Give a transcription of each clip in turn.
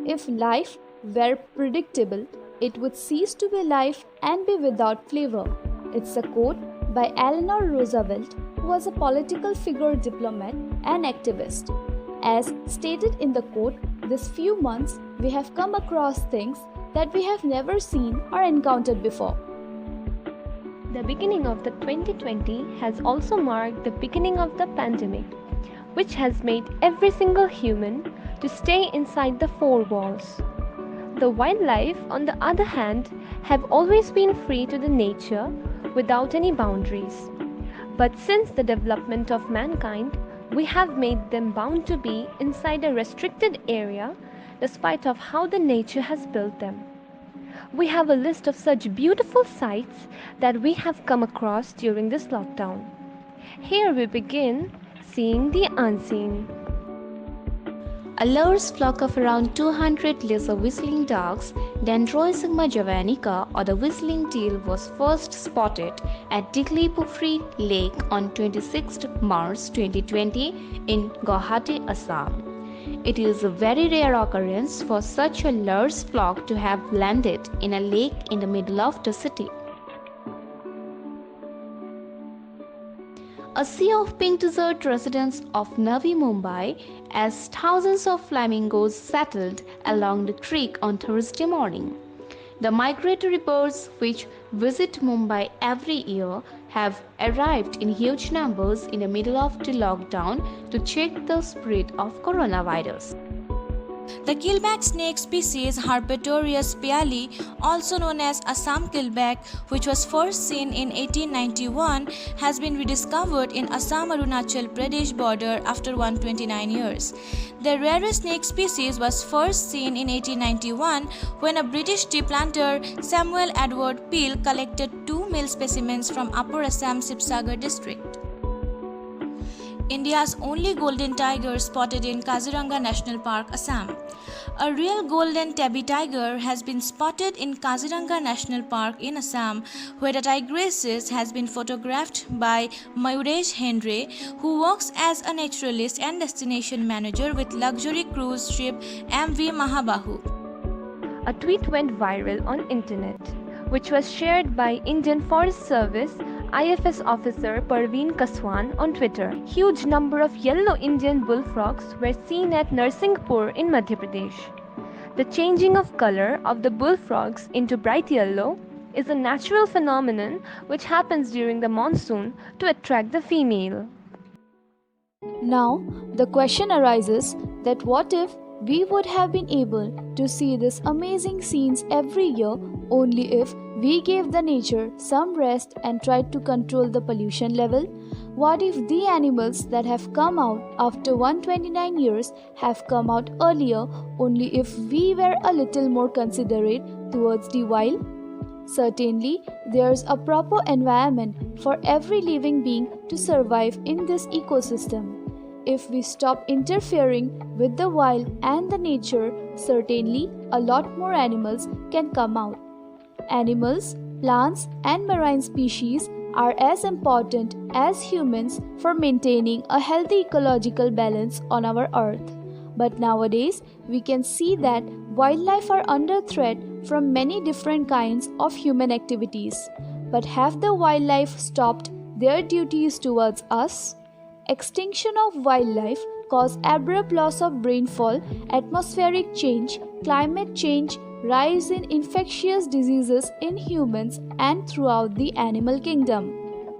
If life were predictable, it would cease to be life and be without flavor. It's a quote by Eleanor Roosevelt, who was a political figure, diplomat, and activist. As stated in the quote, this few months we have come across things that we have never seen or encountered before. The beginning of the 2020 has also marked the beginning of the pandemic, which has made every single human to stay inside the four walls. The wildlife, on the other hand, have always been free to the nature without any boundaries. But since the development of mankind, we have made them bound to be inside a restricted area despite of how the nature has built them. We have a list of such beautiful sights that we have come across during this lockdown. Here we begin seeing the unseen. A large flock of around 200 lesser whistling ducks, Dendroisigma javanica or the whistling teal, was first spotted at Diglipufri Lake on 26 March 2020 in Guwahati, Assam. It is a very rare occurrence for such a large flock to have landed in a lake in the middle of the city. A sea of pink desert residents of Navi Mumbai as thousands of flamingos settled along the creek on Thursday morning. The migratory birds which visit Mumbai every year have arrived in huge numbers in the middle of the lockdown to check the spread of coronavirus. The keelback snake species Herpetorius peali, also known as Assam keelback, which was first seen in 1891, has been rediscovered in Assam-Arunachal Pradesh border after 129 years. The rarest snake species was first seen in 1891 when a British tea planter, Samuel Edward Peel, collected 2 male specimens from Upper Assam Sibsagar district. India's only golden tiger spotted in Kaziranga National Park, Assam. A real golden tabby tiger has been spotted in Kaziranga National Park in Assam, where the tigresses has been photographed by Mayuresh Hendre, who works as a naturalist and destination manager with luxury cruise ship MV Mahabahu. A tweet went viral on internet, which was shared by Indian Forest Service IFS officer Parveen Kaswan on Twitter. Huge number of yellow Indian bullfrogs were seen at Narsinghpur in Madhya Pradesh. The changing of color of the bullfrogs into bright yellow is a natural phenomenon which happens during the monsoon to attract the female. Now, the question arises that what if we would have been able to see these amazing scenes every year only if we gave the nature some rest and tried to control the pollution level? What if the animals that have come out after 129 years have come out earlier only if we were a little more considerate towards the wild? Certainly, there's a proper environment for every living being to survive in this ecosystem. If we stop interfering with the wild and the nature, certainly a lot more animals can come out. Animals, plants, and marine species are as important as humans for maintaining a healthy ecological balance on our earth. But nowadays, we can see that wildlife are under threat from many different kinds of human activities. But have the wildlife stopped their duties towards us? Extinction of wildlife cause abrupt loss of rainfall, atmospheric change, climate change, rise in infectious diseases in humans and throughout the animal kingdom.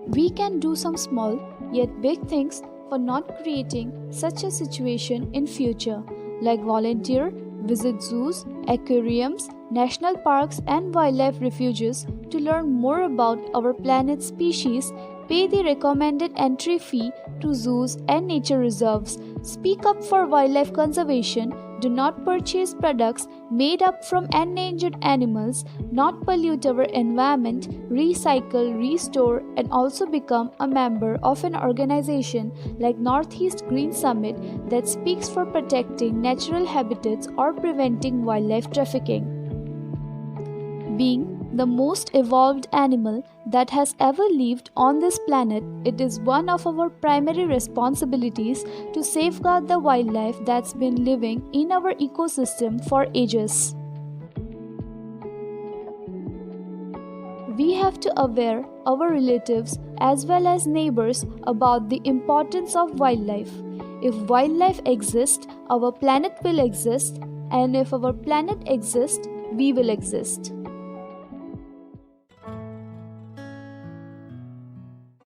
We can do some small yet big things for not creating such a situation in future, like volunteer, visit zoos, aquariums, national parks and wildlife refuges to learn more about our planet's species, pay the recommended entry fee to zoos and nature reserves, speak up for wildlife conservation, do not purchase products made up from endangered animals, not pollute our environment, recycle, restore, and also become a member of an organization like Northeast Green Summit that speaks for protecting natural habitats or preventing wildlife trafficking. Being the most evolved animal that has ever lived on this planet, it is one of our primary responsibilities to safeguard the wildlife that's been living in our ecosystem for ages. We have to aware our relatives as well as neighbors about the importance of wildlife. If wildlife exists, our planet will exist, and if our planet exists, we will exist.